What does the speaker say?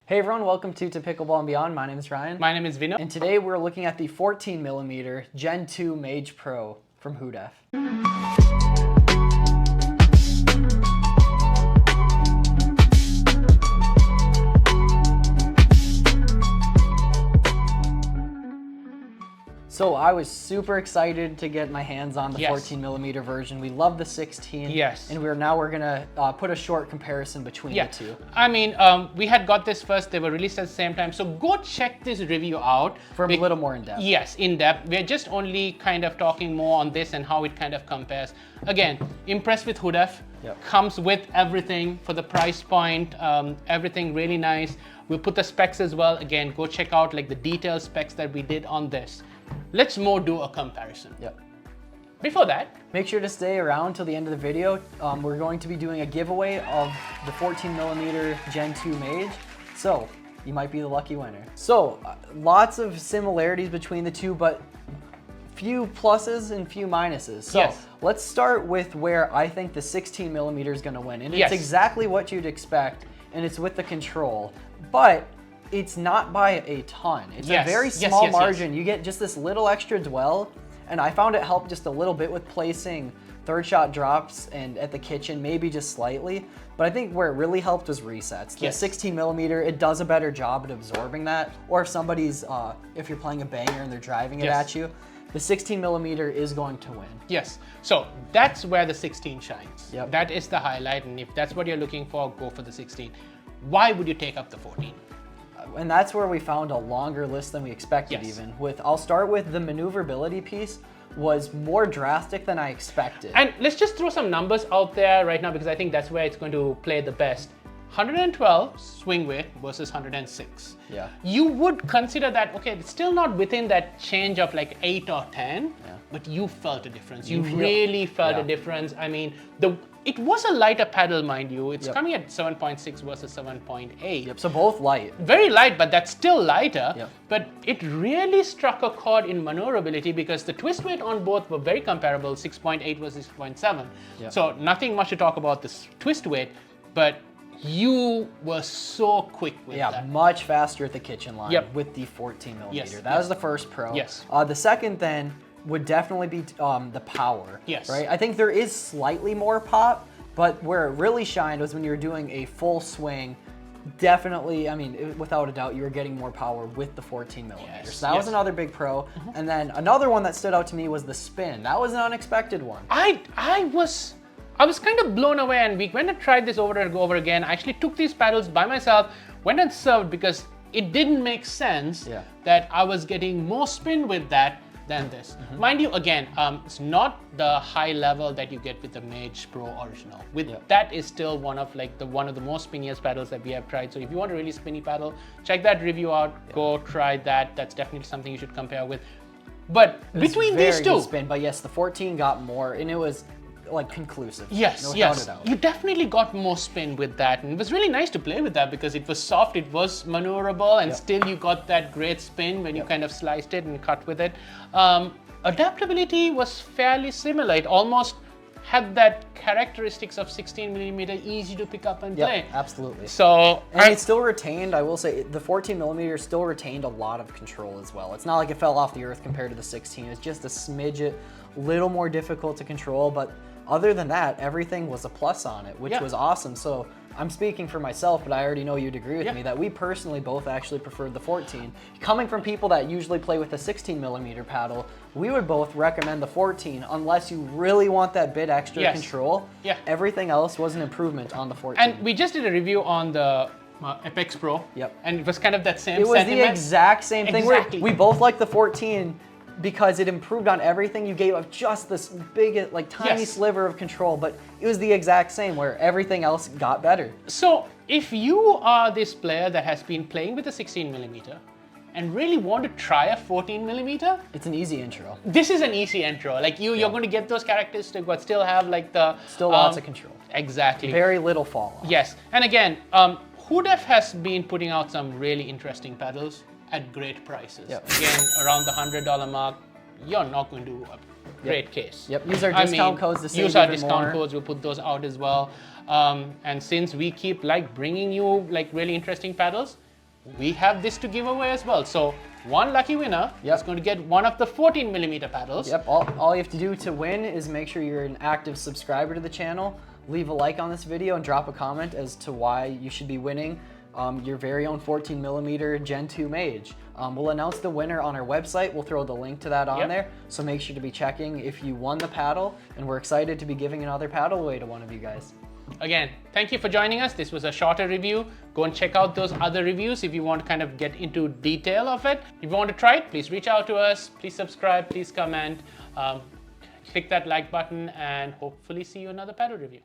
Hey everyone, welcome to Pickleball and Beyond. My name is Ryan. My name is Vino. And today we're looking at the 14mm Gen 2 Mage Pro from Hudef. So I was super excited to get my hands on the 14mm version. We love the 16. Yes. And we're gonna put a short comparison between the two. I mean, we had got this first. They were released at the same time. So go check this review out. For a little more in depth. Yes, in depth. We're just only kind of talking more on this and how it kind of compares. Again, impressed with Hudef. Yep. Comes with everything for the price point. Everything really nice. We'll put the specs as well. Again, go check out like the detailed specs that we did on this. Let's more do a comparison. Yep. Before that, make sure to stay around till the end of the video. We're going to be doing a giveaway of the 14mm Gen 2 Mage. So you might be the lucky winner. So lots of similarities between the two, but few pluses and few minuses. So let's start with where I think the 16mm is gonna win. And it's exactly what you'd expect, and it's with the control. But it's not by a ton. It's a very small margin. You get just this little extra dwell, and I found it helped just a little bit with placing third shot drops and at the kitchen, maybe just slightly. But I think where it really helped was resets. The 16mm, it does a better job at absorbing that. Or if somebody's, if you're playing a banger and they're driving it at you, the 16mm is going to win. Yes, so that's where the 16 shines. Yep. That is the highlight, and if that's what you're looking for, go for the 16. Why would you take up the 14? And that's where we found a longer list than we expected even. I'll start with the maneuverability piece was more drastic than I expected. And let's just throw some numbers out there right now because I think that's where it's going to play the best. 112 swing weight versus 106. Yeah. You would consider that, okay, it's still not within that change of like 8 or 10, but you felt a difference. You really felt a difference. I mean, it was a lighter paddle, mind you. It's coming at 7.6 versus 7.8. Yep, so both light. Very light, but that's still lighter. Yep. But it really struck a chord in maneuverability because the twist weight on both were very comparable, 6.8 versus 6.7. Yep. So nothing much to talk about this twist weight, but you were so quick with that. Yeah, much faster at the kitchen line with the 14mm. That was the first pro. Yes. The second then would definitely be the power. Yes. Right? I think there is slightly more pop, but where it really shined was when you were doing a full swing. Definitely, I mean, without a doubt, you were getting more power with the 14mm. Yes. So that was another big pro. And then another one that stood out to me was the spin. That was an unexpected one. I was kind of blown away, and we went and tried this over and over again. I actually took these paddles by myself, went and served because it didn't make sense that I was getting more spin with that than this. Mind you, again, it's not the high level that you get with the Mage Pro Original. That is still one of the most spinniest paddles that we have tried. So if you want a really spinny paddle, check that review out. Go try that. That's definitely something you should compare with. But between these two, spin, but yes, the 14 got more, and it was like conclusive. Yes, yes. You definitely got more spin with that, and it was really nice to play with that because it was soft, it was maneuverable, and still you got that great spin when you kind of sliced it and cut with it. Adaptability was fairly similar. It almost had that characteristics of 16mm, easy to pick up and play. Absolutely. So, and it still retained, I will say, the 14mm still retained a lot of control as well. It's not like it fell off the earth compared to the 16. It's just a smidget, little more difficult to control, but other than that, everything was a plus on it, which was awesome. So I'm speaking for myself, but I already know you'd agree with me that we personally both actually preferred the 14. Coming from people that usually play with the 16mm paddle, we would both recommend the 14 unless you really want that bit extra control. Everything else was an improvement on the 14. And we just did a review on the Apex Pro. And it was kind of that same sentiment. It was the exact same thing. We both liked the 14 because it improved on everything. You gave up just this big, like tiny sliver of control, but it was the exact same where everything else got better. So if you are this player that has been playing with a 16mm and really want to try a 14mm, it's an easy intro. This is an easy intro. Like you're going to get those characteristics, but still have like the lots of control. Exactly. Very little fall off. Yes, and again, Hudef has been putting out some really interesting paddles at great prices. Again, around the $100 mark, you're not going to do a great case. Use our discount codes to save use our discount codes. We'll put those out as well. And since we keep bringing you really interesting paddles, we have this to give away as well. So one lucky winner is going to get one of the 14mm paddles. Yep, all you have to do to win is make sure you're an active subscriber to the channel, leave a like on this video, and drop a comment as to why you should be winning your very own 14mm Gen 2 Mage. We'll announce the winner on our website. We'll throw the link to that on there. So make sure to be checking if you won the paddle, and we're excited to be giving another paddle away to one of you guys. Again, thank you for joining us. This was a shorter review. Go and check out those other reviews if you want to kind of get into detail of it. If you want to try it, please reach out to us. Please subscribe, please comment, click that like button, and hopefully see you in another paddle review.